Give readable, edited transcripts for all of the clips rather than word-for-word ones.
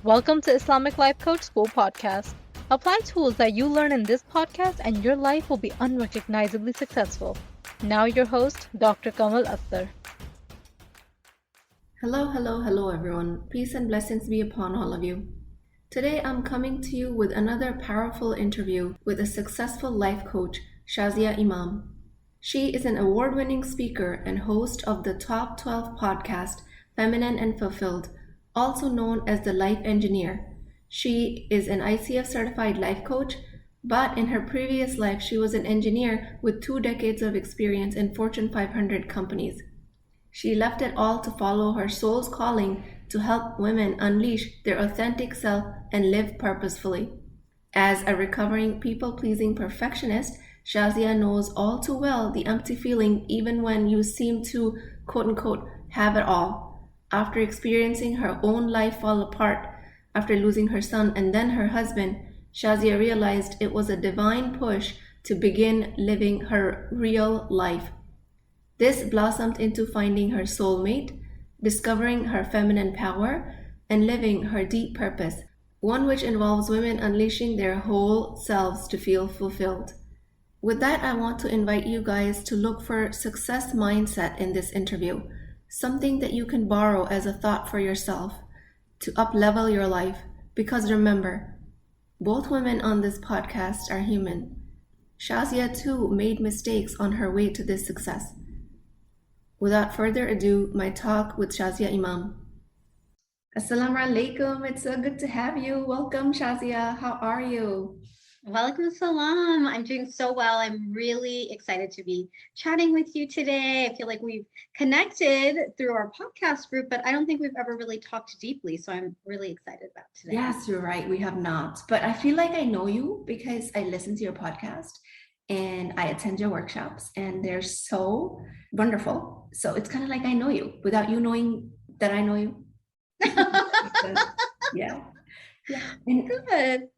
Welcome to Islamic Life Coach School Podcast. Apply tools that you learn in this podcast and your life will be unrecognizably successful. Now your host, Dr. Kamal Akhtar. Hello everyone. Peace and blessings be upon all of you. Today I'm coming to you with another powerful interview with a successful life coach, Shazia Imam. She is an award-winning speaker and host of the Top 12 podcast, Feminine and Fulfilled, also known as the Life Engineer. She is an ICF Certified Life Coach, but in her previous life she was an engineer with 2 decades of experience in Fortune 500 companies. She left it all to follow her soul's calling to help women unleash their authentic self and live purposefully. As a recovering people-pleasing perfectionist, Shazia knows all too well the empty feeling even when you seem to, quote-unquote, have it all. After experiencing her own life fall apart, after losing her son and then her husband, Shazia realized it was a divine push to begin living her real life. This blossomed into finding her soulmate, discovering her feminine power, and living her deep purpose, one which involves women unleashing their whole selves to feel fulfilled. With that, I want to invite you guys to look for success mindset in this interview, something that you can borrow as a thought for yourself to up-level your life. Because remember, both women on this podcast are human. Shazia too made mistakes on her way to this success. Without further ado, my talk with Shazia Imam. Assalamu alaikum. It's so good to have you. Welcome, Shazia. How are you? Walaikum salam. I'm doing so well. I'm really excited to be chatting with you today. I feel like we've connected through our podcast group, but I don't think we've ever really talked deeply. So I'm really excited about today. Yes, you're right. We have not. But I feel like I know you because I listen to your podcast and I attend your workshops and they're so wonderful. So it's kind of like I know you without you knowing that I know you. Yeah. And good.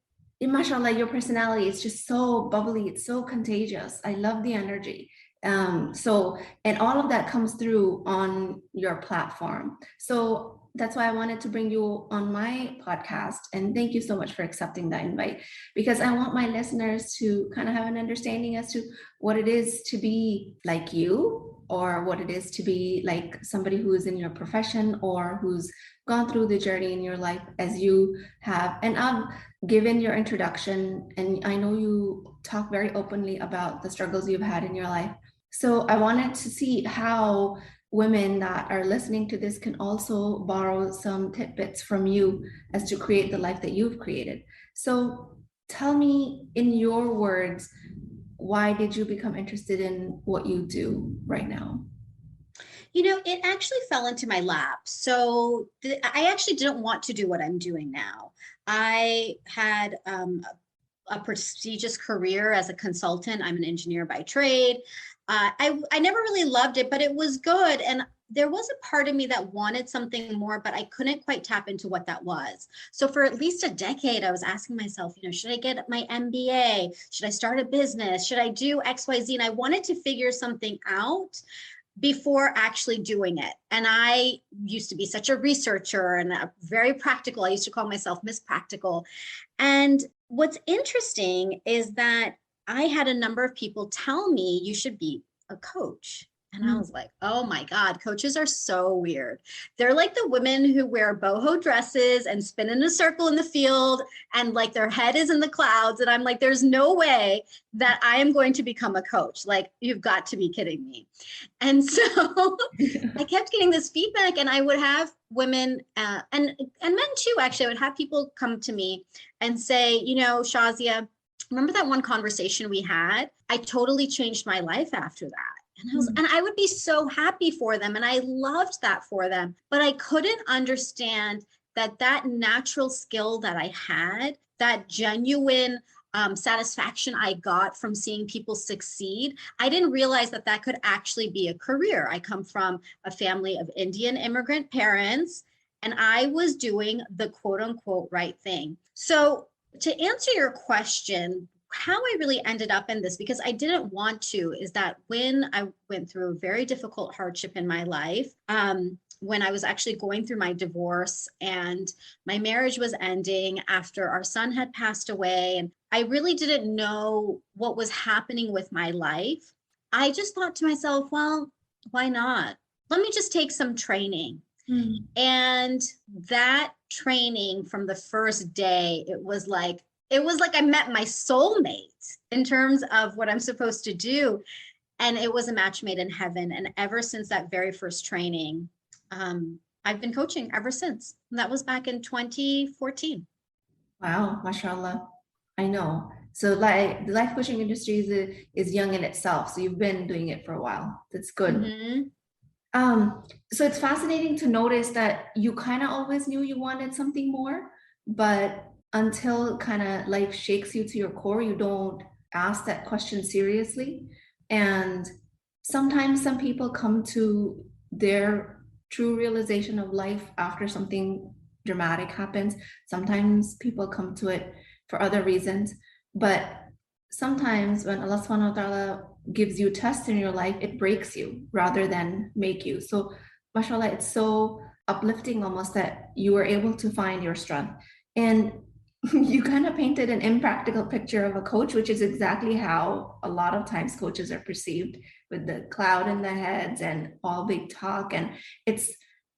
Mashallah, your personality is just so bubbly. It's so contagious. I love the energy. And all of that comes through on your platform. So that's why I wanted to bring you on my podcast. And thank you so much for accepting that invite, because I want my listeners to kind of have an understanding as to what it is to be like you, or what it is to be like somebody who is in your profession or who's gone through the journey in your life as you have. And I've given your introduction, and I know you talk very openly about the struggles you've had in your life. So I wanted to see how women that are listening to this can also borrow some tidbits from you as to create the life that you've created. So tell me in your words, why did you become interested in what you do right now? You know, it actually fell into my lap. So I actually didn't want to do what I'm doing now. I had a prestigious career as a consultant. I'm an engineer by trade. I never really loved it, but it was good. And there was a part of me that wanted something more, but I couldn't quite tap into what that was. So for at least a decade, I was asking myself, should I get my MBA? Should I start a business? Should I do XYZ? And I wanted to figure something out before actually doing it. And I used to be such a researcher and very practical. I used to call myself Miss Practical. And what's interesting is that I had a number of people tell me you should be a coach. And I was like, oh my God, coaches are so weird. They're like the women who wear boho dresses and spin in a circle in the field and like their head is in the clouds. And I'm like, there's no way that I am going to become a coach. Like, you've got to be kidding me. And so I kept getting this feedback, and I would have women and men too, actually. I would have people come to me and say, Shazia, remember that one conversation we had? I totally changed my life after that. And I would be so happy for them. And I loved that for them. But I couldn't understand that natural skill that I had, that genuine satisfaction I got from seeing people succeed, I didn't realize that could actually be a career. I come from a family of Indian immigrant parents, and I was doing the quote unquote right thing. So to answer your question, how I really ended up in this, because I didn't want to, is that when I went through a very difficult hardship in my life, when I was actually going through my divorce and my marriage was ending after our son had passed away, and I really didn't know what was happening with my life, I just thought to myself, well, why not? Let me just take some training. Mm. And that training, from the first day, it was like I met my soulmate in terms of what I'm supposed to do. And it was a match made in heaven. And ever since that very first training, I've been coaching ever since. And that was back in 2014. Wow, mashallah. I know. So like the life coaching industry is young in itself. So you've been doing it for a while. That's good. Mhm. So it's fascinating to notice that you kind of always knew you wanted something more, but until kind of life shakes you to your core, you don't ask that question seriously. And sometimes some people come to their true realization of life after something dramatic happens. Sometimes people come to it for other reasons, but sometimes when Allah subhanahu wa ta'ala gives you tests in your life, it breaks you rather than make you. So, mashallah, it's so uplifting almost that you were able to find your strength. And you kind of painted an impractical picture of a coach, which is exactly how a lot of times coaches are perceived, with the cloud in the heads and all big talk. And it's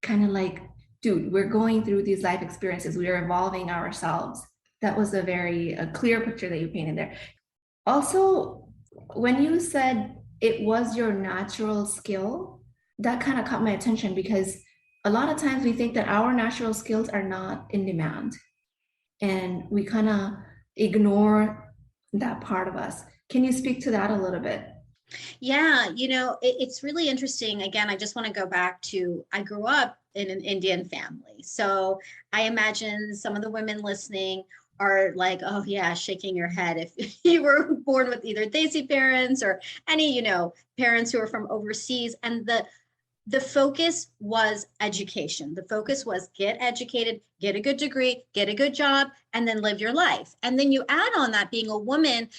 kind of like, dude, we're going through these life experiences, we are evolving ourselves. That was a very clear picture that you painted there. Also, when you said it was your natural skill, that kind of caught my attention, because a lot of times we think that our natural skills are not in demand and we kind of ignore that part of us. Can you speak to that a little bit? Yeah, it's really interesting. Again, I just want to go back to, I grew up in an Indian family. So I imagine some of the women listening are like, oh yeah, shaking your head if you were born with either Desi parents or any, parents who are from overseas. And the focus was education. The focus was get educated, get a good degree, get a good job, and then live your life. And then you add on that, being a woman,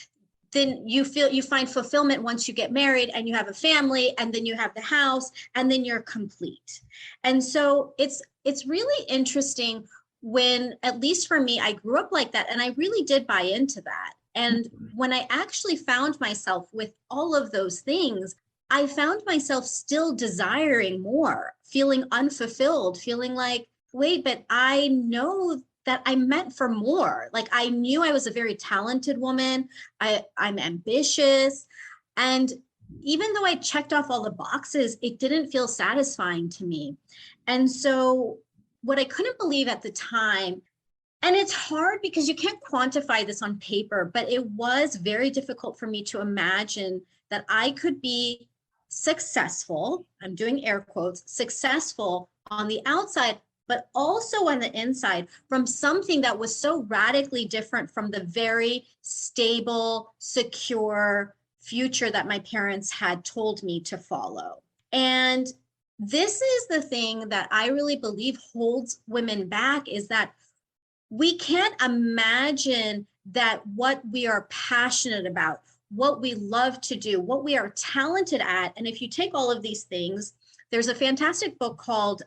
then you find fulfillment once you get married and you have a family, and then you have the house, and then you're complete. And so it's really interesting when, at least for me, I grew up like that, and I really did buy into that. And when I actually found myself with all of those things, I found myself still desiring more, feeling unfulfilled, feeling like, wait, but I know that I'm meant for more. Like, I knew I was a very talented woman. I'm ambitious. And even though I checked off all the boxes, it didn't feel satisfying to me. And so what I couldn't believe at the time, and it's hard because you can't quantify this on paper, but it was very difficult for me to imagine that I could be successful, I'm doing air quotes, successful on the outside, but also on the inside, from something that was so radically different from the very stable, secure future that my parents had told me to follow. And this is the thing that I really believe holds women back, is that we can't imagine that what we are passionate about, what we love to do, what we are talented at. And if you take all of these things, there's a fantastic book called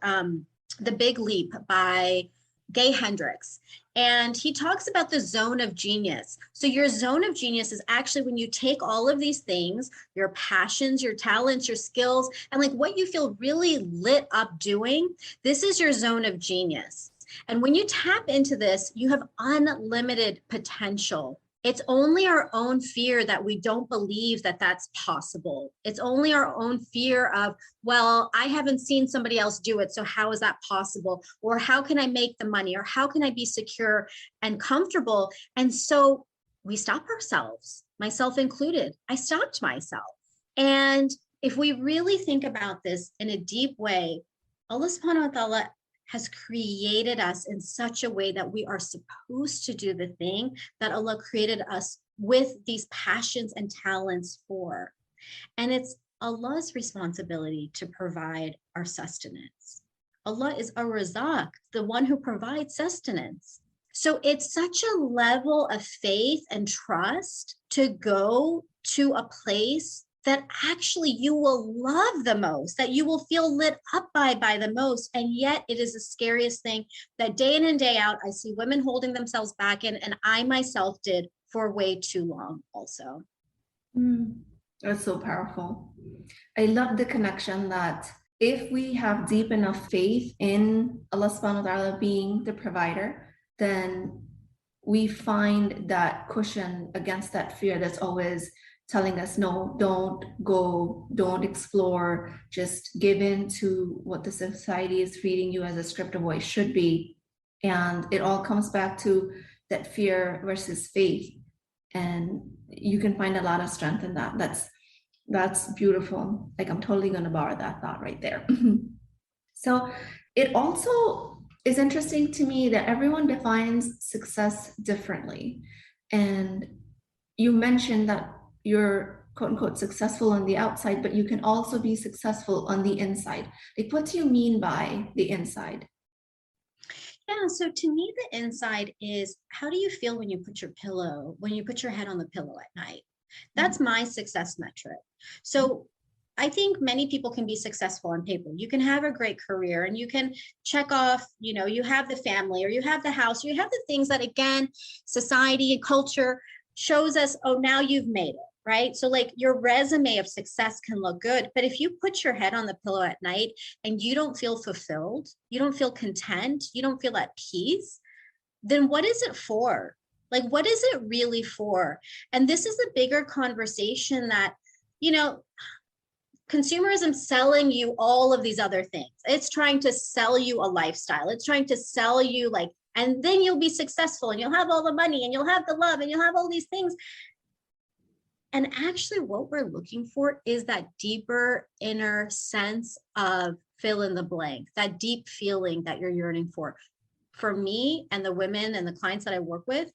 The Big Leap by Gay Hendricks. And he talks about the zone of genius. So your zone of genius is actually when you take all of these things, your passions, your talents, your skills, and like what you feel really lit up doing, this is your zone of genius. And when you tap into this, you have unlimited potential. It's only our own fear that we don't believe that that's possible. It's only our own fear of, well, I haven't seen somebody else do it, so how is that possible? Or how can I make the money? Or how can I be secure and comfortable? And so we stop ourselves, myself included. I stopped myself. And if we really think about this in a deep way, Allah subhanahu wa ta'ala has created us in such a way that we are supposed to do the thing that Allah created us with these passions and talents for. And it's Allah's responsibility to provide our sustenance. Allah is a razak, the one who provides sustenance. So it's such a level of faith and trust to go to a place that actually you will love the most, that you will feel lit up by the most. And yet it is the scariest thing that day in and day out, I see women holding themselves back in, and I myself did for way too long also. That's so powerful. I love the connection that if we have deep enough faith in Allah subhanahu wa ta'ala being the provider, then we find that cushion against that fear that's always telling us, no, don't go, don't explore, just give in to what the society is feeding you as a script of what it should be. And it all comes back to that fear versus faith. And you can find a lot of strength in that. That's beautiful. Like, I'm totally going to borrow that thought right there. So it also is interesting to me that everyone defines success differently. And you mentioned that you're quote unquote successful on the outside, but you can also be successful on the inside. Like, what do you mean by the inside? Yeah, so to me, the inside is, how do you feel when you put your head on the pillow at night? That's my success metric. So I think many people can be successful on paper. You can have a great career and you can check off, you have the family, or you have the house, or you have the things that, again, society and culture shows us, oh, now you've made it, right? So like, your resume of success can look good, but if you put your head on the pillow at night and you don't feel fulfilled, you don't feel content, you don't feel at peace, then what is it for? Like, what is it really for? And this is the bigger conversation that, consumerism selling you all of these other things. It's trying to sell you a lifestyle. It's trying to sell you like, and then you'll be successful and you'll have all the money and you'll have the love and you'll have all these things. And actually what we're looking for is that deeper inner sense of fill in the blank, that deep feeling that you're yearning for. For me and the women and the clients that I work with,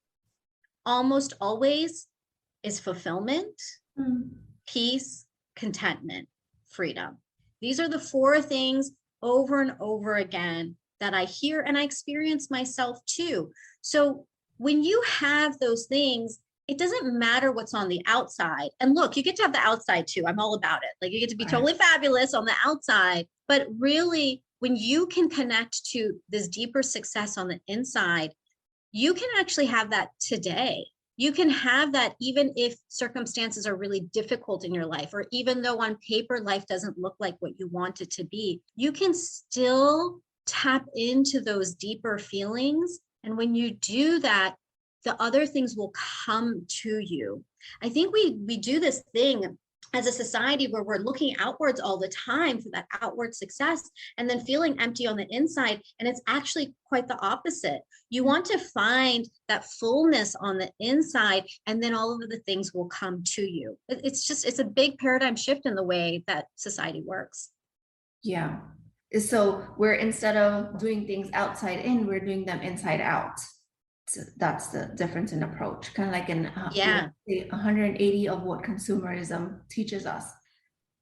almost always is fulfillment, peace, contentment, freedom. These are the four things over and over again that I hear and I experience myself too. So when you have those things, it doesn't matter what's on the outside. And look, you get to have the outside too. I'm all about it. Like, you get to be totally fabulous on the outside, but really when you can connect to this deeper success on the inside, you can actually have that today. You can have that even if circumstances are really difficult in your life, or even though on paper life doesn't look like what you want it to be, you can still tap into those deeper feelings. And when you do that, the other things will come to you. I think we do this thing as a society where we're looking outwards all the time for that outward success and then feeling empty on the inside. And it's actually quite the opposite. You want to find that fullness on the inside, and then all of the things will come to you. It's a big paradigm shift in the way that society works. Yeah. So we're, instead of doing things outside in, we're doing them inside out. So that's the difference in approach, kind of like in 180 of what consumerism teaches us.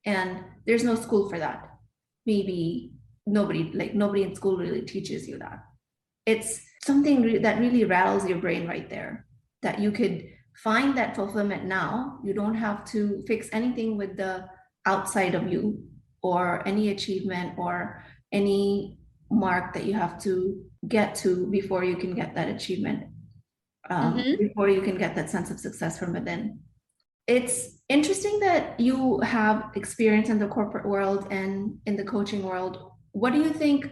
And there's no school for that. Maybe nobody in school really teaches you that. It's something that really rattles your brain right there, that you could find that fulfillment now. You don't have to fix anything with the outside of you, or any achievement or any mark that you have to get to before you can get that achievement, before you can get that sense of success from within. It's interesting that you have experience in the corporate world and in the coaching world. What do you think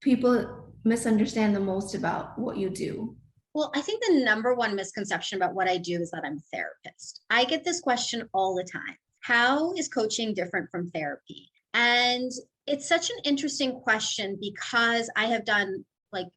people misunderstand the most about what you do? Well, I think the number one misconception about what I do is that I'm a therapist. I get this question all the time. How is coaching different from therapy? And it's such an interesting question because I have done like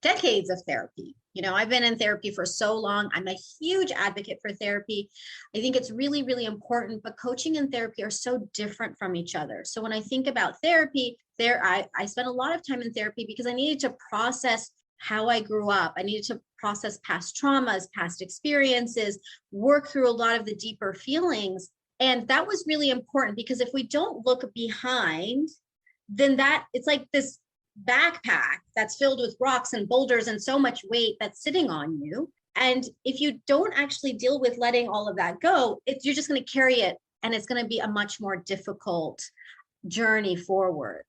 decades of therapy. I've been in therapy for so long. I'm a huge advocate for therapy. I think it's really, really important, but coaching and therapy are so different from each other. So when I think about therapy, I spent a lot of time in therapy because I needed to process how I grew up. I needed to process past traumas, past experiences, work through a lot of the deeper feelings. And that was really important because if we don't look behind, then it's like this backpack that's filled with rocks and boulders and so much weight that's sitting on you. And if you don't actually deal with letting all of that go, you're just going to carry it, and it's going to be a much more difficult journey forward.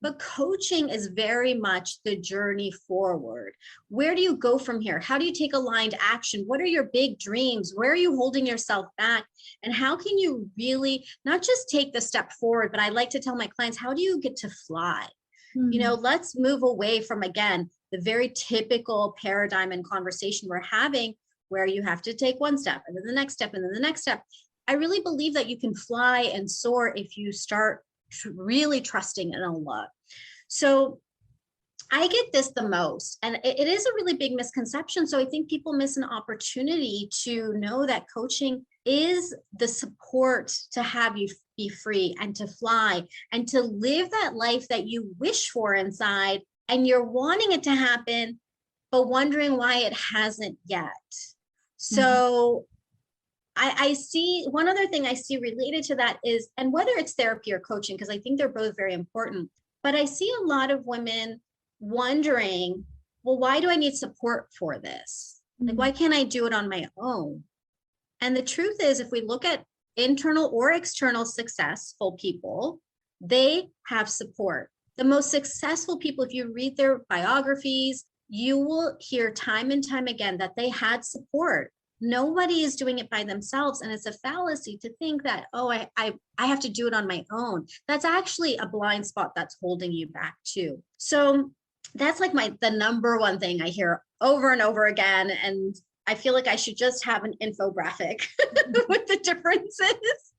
But coaching is very much the journey forward. Where do you go from here? How do you take aligned action? What are your big dreams? Where are you holding yourself back? And how can you really not just take the step forward, but I like to tell my clients, how do you get to fly? Let's move away from, again, the very typical paradigm and conversation we're having where you have to take one step and then the next step and then the next step. I really believe that you can fly and soar if you start really trusting in Allah. So I get this the most, and it is a really big misconception. So I think people miss an opportunity to know that coaching is the support to have you be free and to fly and to live that life that you wish for inside, and you're wanting it to happen, but wondering why it hasn't yet. So I see one other thing I see related to that is, and whether it's therapy or coaching, because I think they're both very important, but I see a lot of women wondering, well, why do I need support for this? Like, why can't I do it on my own? And the truth is, if we look at internal or external successful people, they have support. The most successful people, if you read their biographies, you will hear time and time again that they had support. Nobody is doing it by themselves. And it's a fallacy to think that, oh, I have to do it on my own. That's actually a blind spot that's holding you back too. So that's like the number one thing I hear over and over again. And I feel like I should just have an infographic with the differences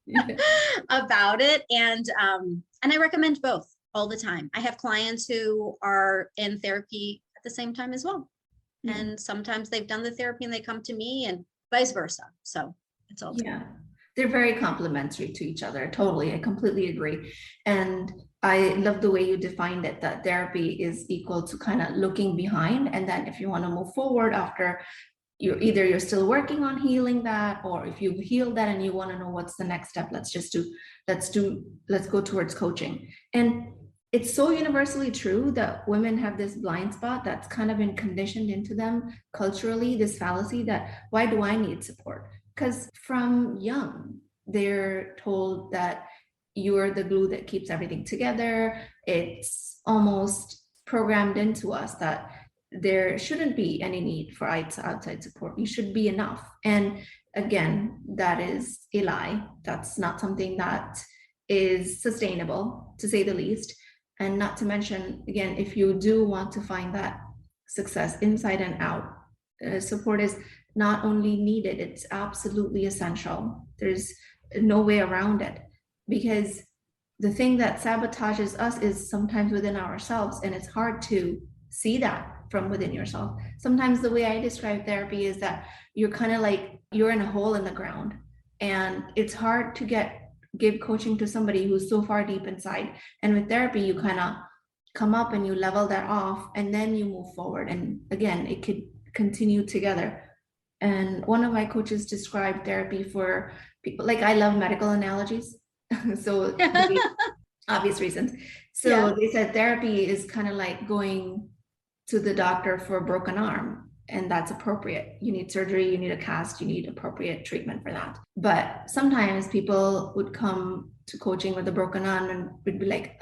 about it. And I recommend both all the time. I have clients who are in therapy at the same time as well. And sometimes they've done the therapy and they come to me, and vice versa. So it's all good. They're very complementary to each other. Totally. I completely agree. And I love the way you defined it, that therapy is equal to kind of looking behind. And then if you want to move forward after you're still working on healing that, or if you've healed that and you want to know what's the next step, let's go towards coaching. And it's so universally true that women have this blind spot that's kind of been conditioned into them culturally, this fallacy that, why do I need support? Because from young, they're told that you're the glue that keeps everything together. It's almost programmed into us that there shouldn't be any need for outside support. You should be enough. And again, that is a lie. That's not something that is sustainable, to say the least. And not to mention, again, if you do want to find that success inside and out, support is not only needed, it's absolutely essential. There's no way around it, because the thing that sabotages us is sometimes within ourselves, and it's hard to see that from within yourself. Sometimes the way I describe therapy is that you're kind of like, you're in a hole in the ground, and it's hard to give coaching to somebody who's so far deep inside. And with therapy, you kind of come up and you level that off, and then you move forward. And again, it could continue together. And one of my coaches described therapy for people, like, I love medical analogies. So obvious reasons. So they said therapy is kind of like going to the doctor for a broken arm, and that's appropriate. You need surgery, you need a cast, you need appropriate treatment for that. But sometimes people would come to coaching with a broken arm and would be like,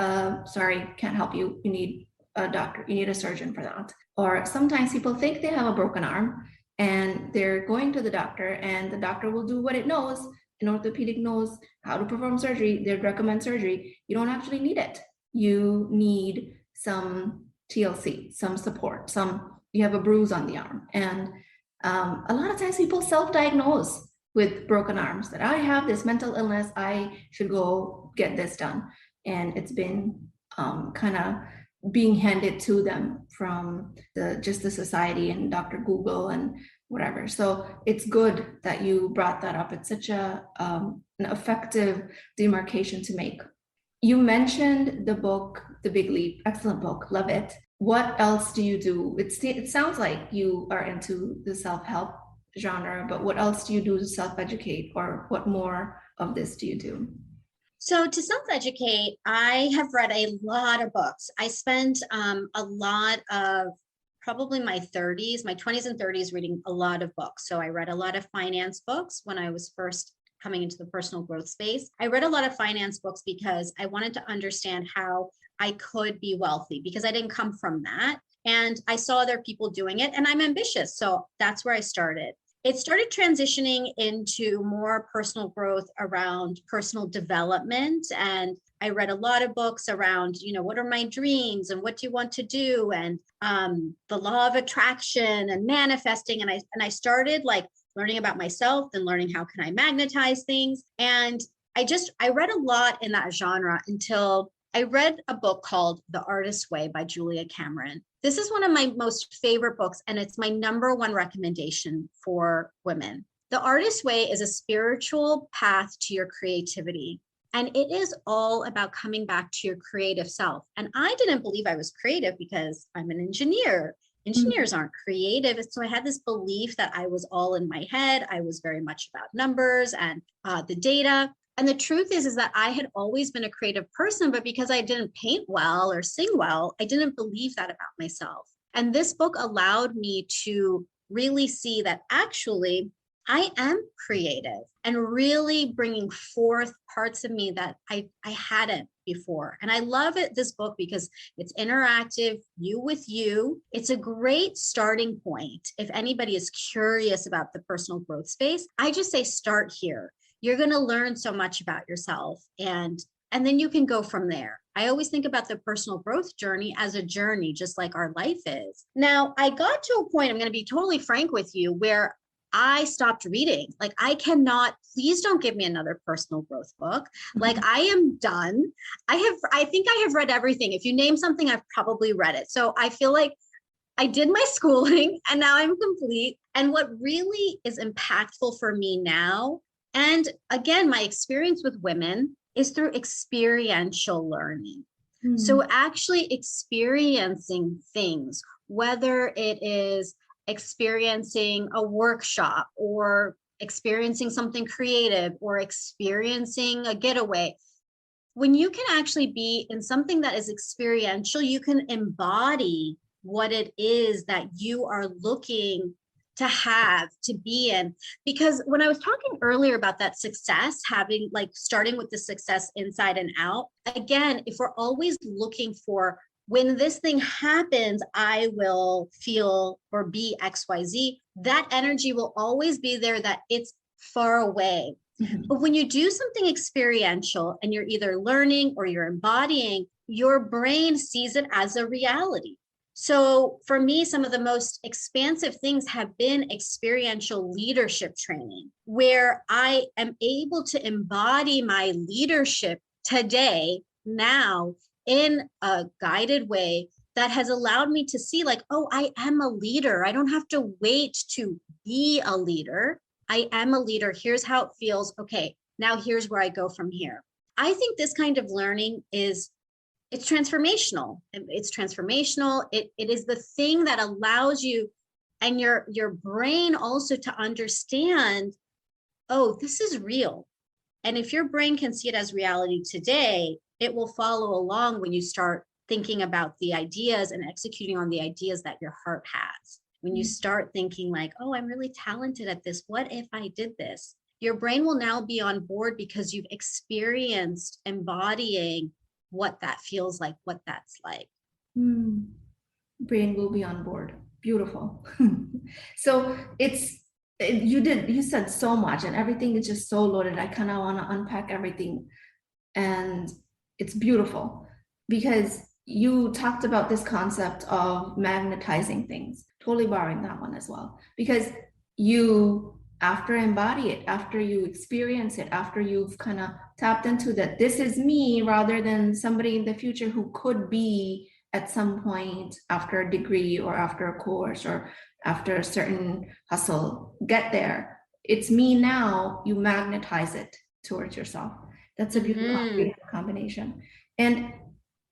sorry, can't help you. You need a doctor, you need a surgeon for that. Or sometimes people think they have a broken arm and they're going to the doctor, and the doctor will do what it knows. An orthopedic knows how to perform surgery. They'd recommend surgery. You don't actually need it. You need some TLC, some support, you have a bruise on the arm. And a lot of times people self-diagnose with broken arms, that I have this mental illness, I should go get this done. And it's been kind of being handed to them from the society and Dr. Google and whatever. So it's good that you brought that up. It's such an effective demarcation to make. You mentioned the book, The Big Leap. Excellent book. Love it. What else do you do? It sounds like you are into the self-help genre, but what else do you do to self-educate, or what more of this do you do? So to self-educate, I have read a lot of books. I spent a lot of probably my 30s, my 20s and 30s reading a lot of books. So I read a lot of finance books when I was first coming into the personal growth space. I read a lot of finance books because I wanted to understand how I could be wealthy because I didn't come from that. And I saw other people doing it and I'm ambitious. So that's where I started. It started transitioning into more personal growth around personal development. And I read a lot of books around, what are my dreams and what do you want to do? And the law of attraction and manifesting. And I started like learning about myself and learning how can I magnetize things. And I read a lot in that genre until I read a book called The Artist's Way by Julia Cameron. This is one of my most favorite books, and it's my number one recommendation for women. The Artist's Way is a spiritual path to your creativity, and it is all about coming back to your creative self. And I didn't believe I was creative because I'm an engineer. Engineers aren't creative. So I had this belief that I was all in my head. I was very much about numbers and the data. And the truth is that I had always been a creative person, but because I didn't paint well or sing well, I didn't believe that about myself. And this book allowed me to really see that actually I am creative and really bringing forth parts of me that I hadn't before. And I love this book because it's interactive, you with you. It's a great starting point. If anybody is curious about the personal growth space, I just say start here. You're going to learn so much about yourself and then you can go from there. I always think about the personal growth journey as a journey, just like our life is. Now, I got to a point, I'm going to be totally frank with you, where I stopped reading. Like, I cannot, please don't give me another personal growth book. Like, I am done. I think I have read everything. If you name something, I've probably read it. So I feel like I did my schooling and now I'm complete. And what really is impactful for me now, and again, my experience with women is through experiential learning. So actually experiencing things, whether it is experiencing a workshop or experiencing something creative or experiencing a getaway. When you can actually be in something that is experiential, you can embody what it is that you are looking to have, to be in. Because when I was talking earlier about that success, having like starting with the success inside and out, again, if we're always looking for when this thing happens, I will feel or be XYZ, that energy will always be there, that it's far away. But when you do something experiential and you're either learning or you're embodying, your brain sees it as a reality. So for me, some of the most expansive things have been experiential leadership training, where I am able to embody my leadership today, now, in a guided way that has allowed me to see like, oh, I am a leader. I don't have to wait to be a leader. I am a leader. Here's how it feels. Okay, now here's where I go from here. I think this kind of learning it's transformational. It's transformational. It is the thing that allows you and your brain also to understand, oh, this is real. And if your brain can see it as reality today, it will follow along when you start thinking about the ideas and executing on the ideas that your heart has. When you start thinking like, oh, I'm really talented at this. What if I did this? Your brain will now be on board because you've experienced embodying what that feels like, what that's like. Brain will be on board. Beautiful. So you said so much and everything is just so loaded. I kind of want to unpack everything. And it's beautiful because you talked about this concept of magnetizing things, totally borrowing that one as well, because you, after embody it, after you experience it, after you've kind of tapped into that, this is me, rather than somebody in the future who could be at some point after a degree or after a course or after a certain hustle, get there. It's me now, you magnetize it towards yourself. That's a beautiful, beautiful combination. And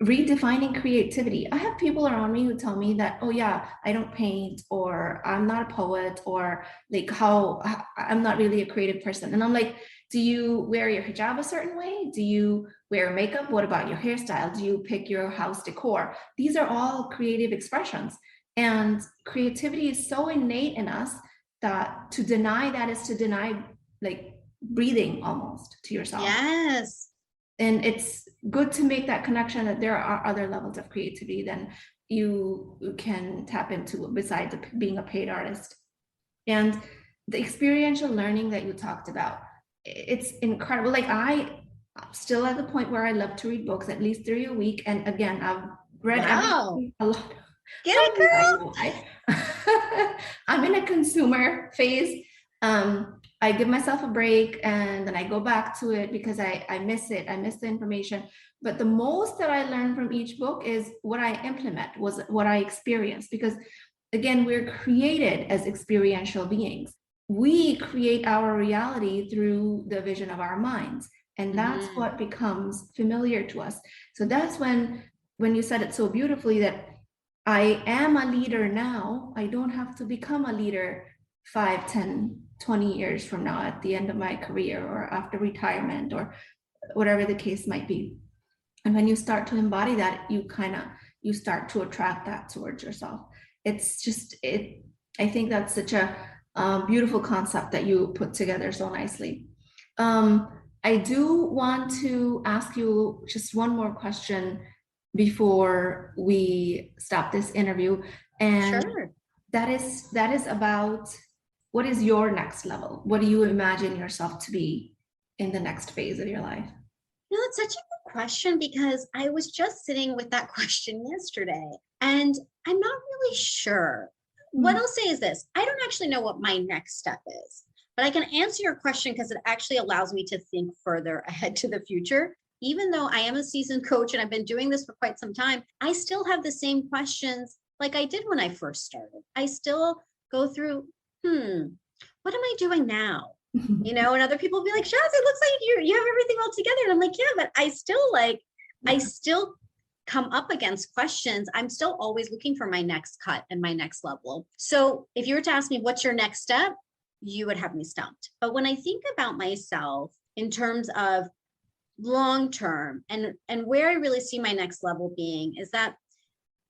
redefining creativity. I have people around me who tell me that, oh yeah, I don't paint, or I'm not a poet, or like how I'm not really a creative person. And I'm like, do you wear your hijab a certain way? Do you wear makeup? What about your hairstyle? Do you pick your house decor? These are all creative expressions. And creativity is so innate in us that to deny that is to deny like breathing almost to yourself. Yes. And it's good to make that connection that there are other levels of creativity than you can tap into besides being a paid artist. And the experiential learning that you talked about, it's incredible. Like I'm still at the point where I love to read books, at least 3 a week. And again, I've read Wow. everything a lot. Get it, girl. I'm in a consumer phase. I give myself a break and then I go back to it because I miss it. I miss the information. But the most that I learn from each book is what I implement, was what I experience. Because again, we're created as experiential beings. We create our reality through the vision of our minds. And that's what becomes familiar to us. So that's when you said it so beautifully that I am a leader now. I don't have to become a leader 5, 10, 20 years from now at the end of my career or after retirement or whatever the case might be. And when you start to embody that, you start to attract that towards yourself. It's just, I think that's such a beautiful concept that you put together so nicely. I do want to ask you just one more question before we stop this interview. And Sure. that is about, what is your next level? What do you imagine yourself to be in the next phase of your life? It's such a good question because I was just sitting with that question yesterday and I'm not really sure. What I'll say is this: I don't actually know what my next step is, but I can answer your question because it actually allows me to think further ahead to the future. Even though I am a seasoned coach and I've been doing this for quite some time, I still have the same questions like I did when I first started. I still go through, what am I doing now? And other people will be like, Shaz, it looks like you have everything all together. And I'm like, yeah, but I still come up against questions. I'm still always looking for my next cut and my next level. So if you were to ask me, what's your next step? You would have me stumped. But when I think about myself in terms of long term and where I really see my next level being is that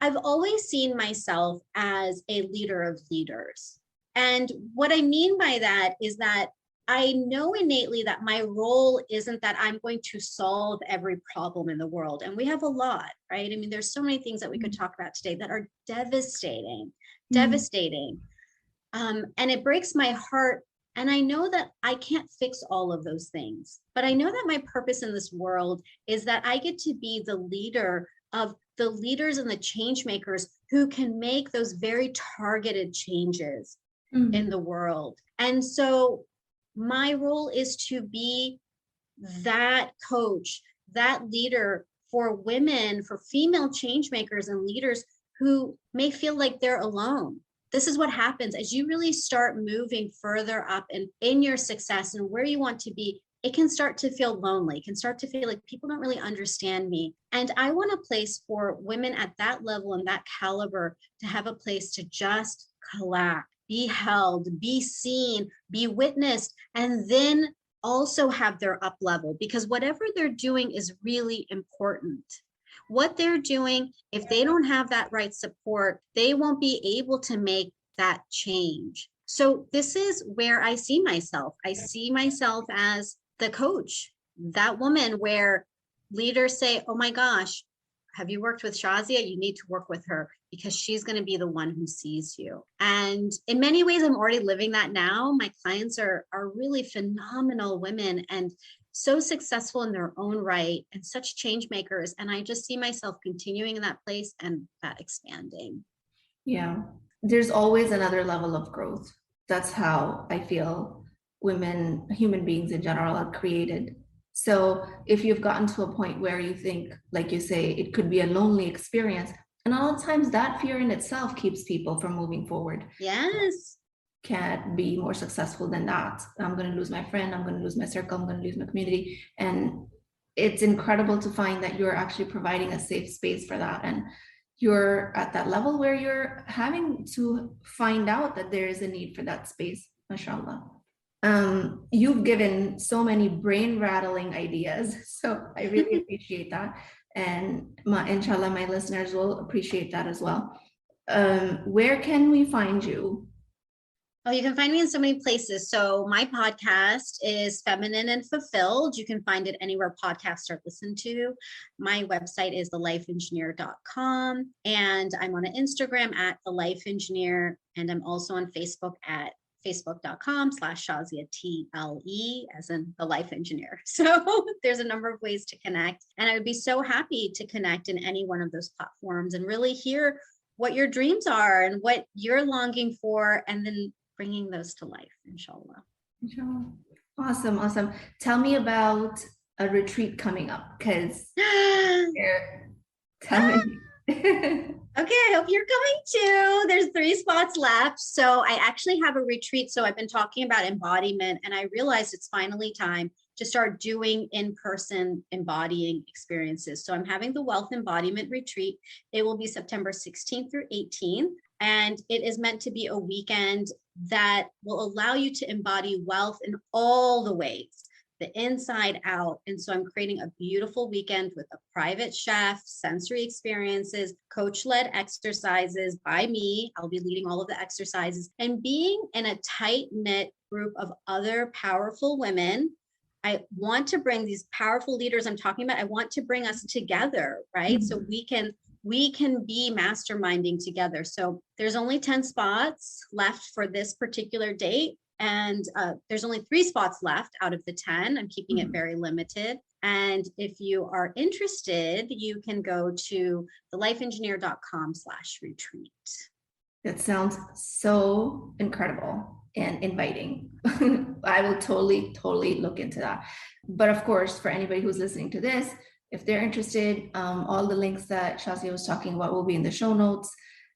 I've always seen myself as a leader of leaders. And what I mean by that is that I know innately that my role isn't that I'm going to solve every problem in the world. And we have a lot, right? I mean, there's so many things that we could talk about today that are devastating. And it breaks my heart. And I know that I can't fix all of those things, but I know that my purpose in this world is that I get to be the leader of the leaders and the change makers who can make those very targeted changes in the world. And so my role is to be that coach, that leader for women, for female change makers and leaders who may feel like they're alone. This is what happens as you really start moving further up in your success and where you want to be. It can start to feel lonely. It can start to feel like people don't really understand me. And I want a place for women at that level and that caliber to have a place to just collect, be held, be seen, be witnessed, and then also have their up level, because whatever they're doing is really important. What they're doing, if they don't have that right support, they won't be able to make that change. So this is where I see myself. I see myself as the coach, that woman where leaders say, oh my gosh, have you worked with Shazia? You need to work with her because she's going to be the one who sees you. And in many ways, I'm already living that now. My clients are really phenomenal women and so successful in their own right and such change makers. And I just see myself continuing in that place and that expanding. Yeah, there's always another level of growth. That's how I feel women, human beings in general, are created. So if you've gotten to a point where you think, like you say, it could be a lonely experience, and a lot of times that fear in itself keeps people from moving forward. Yes. Can't be more successful than that. I'm going to lose my friend. I'm going to lose my circle. I'm going to lose my community. And it's incredible to find that you're actually providing a safe space for that. And you're at that level where you're having to find out that there is a need for that space, mashallah. You've given so many brain rattling ideas, so I really appreciate that. And inshallah, my listeners will appreciate that as well. Where can we find you? Oh, you can find me in so many places. So my podcast is Feminine and Fulfilled. You can find it anywhere podcasts are listened to. My website is thelifeengineer.com. And I'm on Instagram at thelifeengineer. And I'm also on Facebook at facebook.com/Shazia TLE, as in the life engineer. So there's a number of ways to connect. And I would be so happy to connect in any one of those platforms and really hear what your dreams are and what you're longing for, and then bringing those to life, inshallah. Inshallah. Awesome. Tell me about a retreat coming up, because tell me. Okay, I hope you're coming too. There's 3 spots left. So I actually have a retreat. So I've been talking about embodiment, and I realized it's finally time to start doing in-person embodying experiences. So I'm having the Wealth Embodiment Retreat. It will be September 16th through 18th. And it is meant to be a weekend that will allow you to embody wealth in all the ways, the inside out. And so I'm creating a beautiful weekend with a private chef, sensory experiences, coach-led exercises by me. I'll be leading all of the exercises, and being in a tight-knit group of other powerful women. I want to bring these powerful leaders I'm talking about. I want to bring us together, right? So we can be masterminding together. So there's only 10 spots left for this particular date. And there's only 3 spots left out of the 10. I'm keeping it very limited. And if you are interested, you can go to thelifeengineer.com/retreat. That sounds so incredible and inviting. I will totally look into that. But of course, for anybody who's listening to this, if they're interested, all the links that Shazia was talking about will be in the show notes.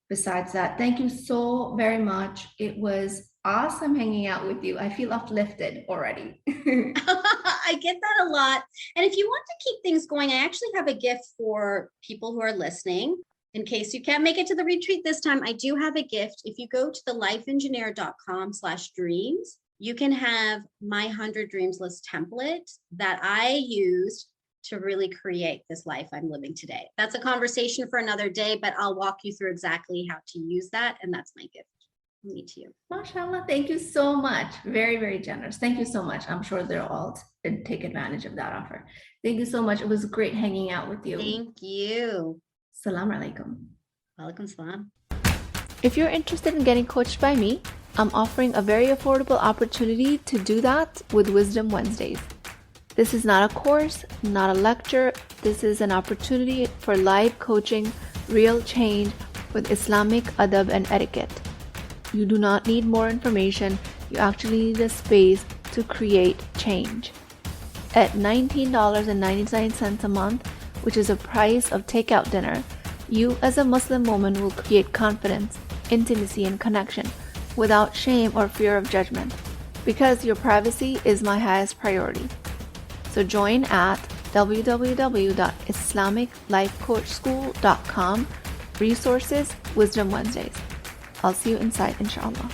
Besides that, thank you so very much. It was awesome hanging out with you. I feel uplifted already. I get that a lot. And if you want to keep things going, I actually have a gift for people who are listening. In case you can't make it to the retreat this time, I do have a gift. If you go to thelifeengineer.com/dreams, you can have my 100 Dreams List template that I used to really create this life I'm living today. That's a conversation for another day, but I'll walk you through exactly how to use that. And that's my gift. Me to you. MashaAllah, thank you so much. Very, very generous. Thank you so much. I'm sure they'll all take advantage of that offer. Thank you so much. It was great hanging out with you. Thank you. Assalamu alaikum. Walaikum salam. If you're interested in getting coached by me, I'm offering a very affordable opportunity to do that with Wisdom Wednesdays. This is not a course, not a lecture. This is an opportunity for live coaching, real change with Islamic adab and etiquette. You do not need more information. You actually need a space to create change. At $19.99 a month, which is the price of takeout dinner, you as a Muslim woman will create confidence, intimacy, and connection without shame or fear of judgment, because your privacy is my highest priority. So join at www.islamiclifecoachschool.com, resources, Wisdom Wednesdays. I'll see you inside, inshallah.